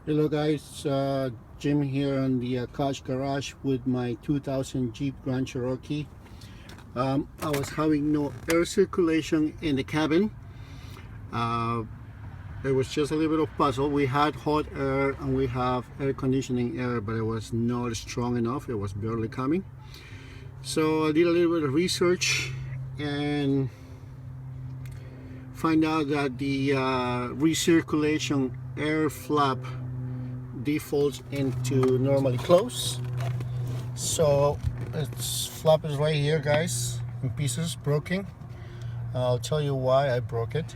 Hello guys, Jim here on the Couch Garage with my 2000 Jeep Grand Cherokee. I was having no air circulation in the cabin. Uh, it was just a little bit of puzzle. We had hot air and we have air conditioning air, but it was not strong enough. It was barely coming. So I did a little bit of research and find out that the recirculation air flap defaults into normally close. So its flap is right here, guys, in pieces, broken. I'll tell you why I broke it.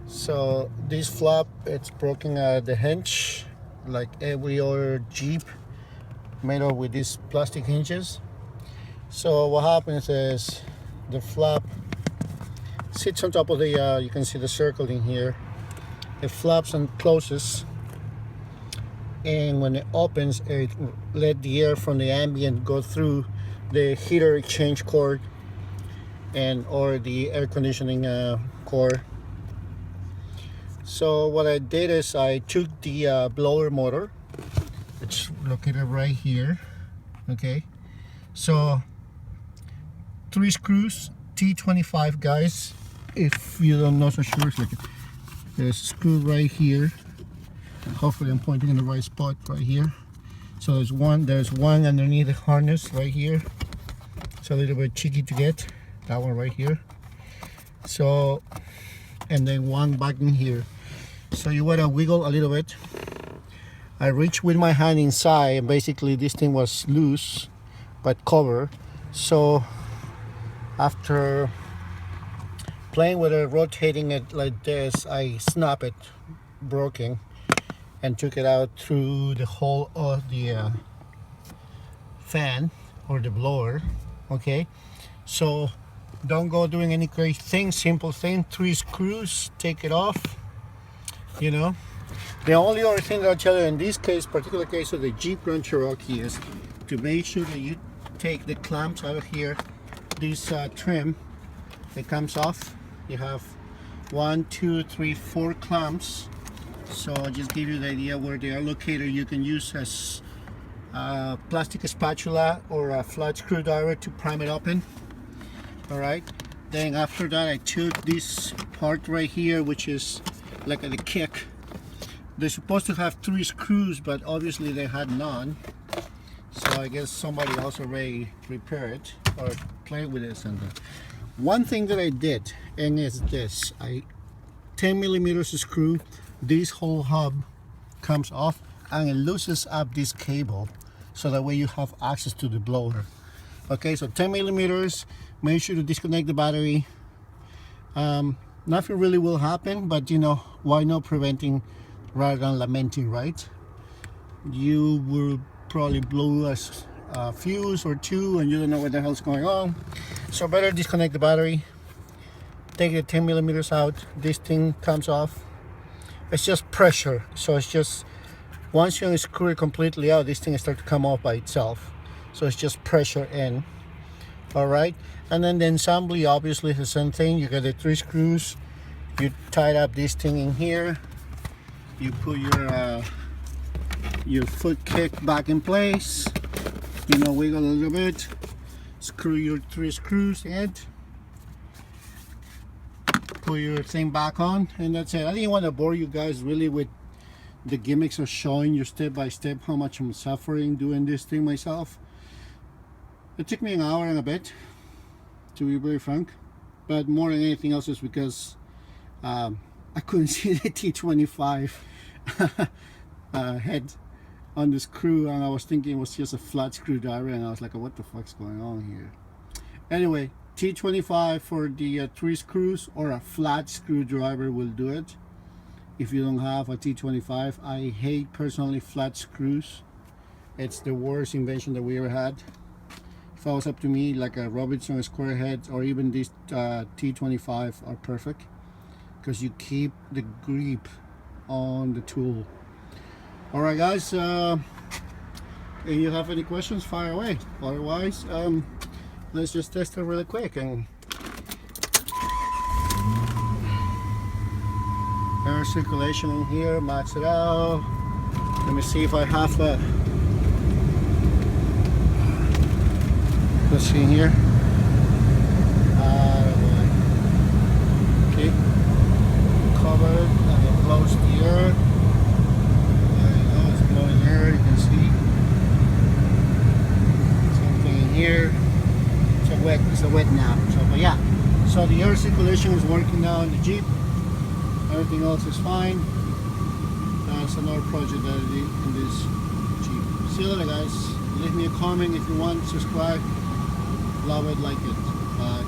So this flap, it's broken at the hinge, like every other Jeep, made up with these plastic hinges. So what happens is the flap sits on top of the you can see the circling here. It flaps and closes, and when it opens, it let the air from the ambient go through the heater exchange cord or the air conditioning core. So what I did is I took the blower motor. It's located right here. Okay, so 3 screws, T25, guys. If you don't know so sure, it's like there's a screw right here. Hopefully I'm pointing in the right spot right here. So there's one underneath the harness right here. It's a little bit tricky to get, that one right here. So, and then one back in here. So you want to wiggle a little bit. I reached with my hand inside, and basically this thing was loose but covered. So after playing with it, rotating it like this, I snapped it, broken, and took it out through the hole of the fan or the blower. Okay, so don't go doing any crazy thing, simple thing. 3 screws, take it off. You know, the only other thing that I'll tell you in this case, particular case of the Jeep Grand Cherokee, is to make sure that you take the clamps out of here. This trim, it comes off. You have 1, 2, 3, 4 clamps. So I'll just give you the idea where they are located. You can use a plastic spatula or a flat screwdriver to prime it open. All right. Then after that, I took this part right here, which is like the kick. They're supposed to have 3 screws, but obviously they had none. So I guess somebody else already repaired it or played with it. And one thing that I did, and is this: 10 millimeters screw. This whole hub comes off and it loosens up this cable, so that way you have access to the blower. Okay, so 10 millimeters. Make sure to disconnect the battery. Nothing really will happen, but you know, why not preventing rather than lamenting, right? You will probably blow a fuse or two and you don't know what the hell's going on. So better disconnect the battery, take the 10 millimeters out. This thing comes off. It's just pressure, so it's just once you screw it completely out, this thing starts to come off by itself. So it's just pressure in. All right, and then the assembly obviously is the same thing. You got the 3 screws. You tied up this thing in here. You put your foot kick back in place. You know, wiggle a little bit. Screw your 3 screws in. Put your thing back on, and that's it. I didn't want to bore you guys really with the gimmicks of showing you step by step how much I'm suffering doing this thing myself. It took me an hour and a bit, to be very frank, but more than anything else is because I couldn't see the T25 head on the screw, and I was thinking it was just a flat screwdriver, and I was like, what the fuck's going on here? Anyway, T25 for the 3 screws, or a flat screwdriver will do it. If you don't have a T25, I hate personally flat screws. It's the worst invention that we ever had. If it was up to me, like a Robinson square head or even this T25 are perfect, because you keep the grip on the tool. Alright guys, if you have any questions, fire away. Otherwise, let's just test it really quick. And air circulation in here, max it out. Let me see if I have a. Let's see here. Okay. Covered and it blows the air. There you go, it's blowing air, you can see. Same thing in here. It's a wet nap. So but yeah. So the air circulation is working now in the Jeep. Everything else is fine. That's another project that I did in this Jeep. See you later guys. Leave me a comment if you want, subscribe. Love it, like it. Bye.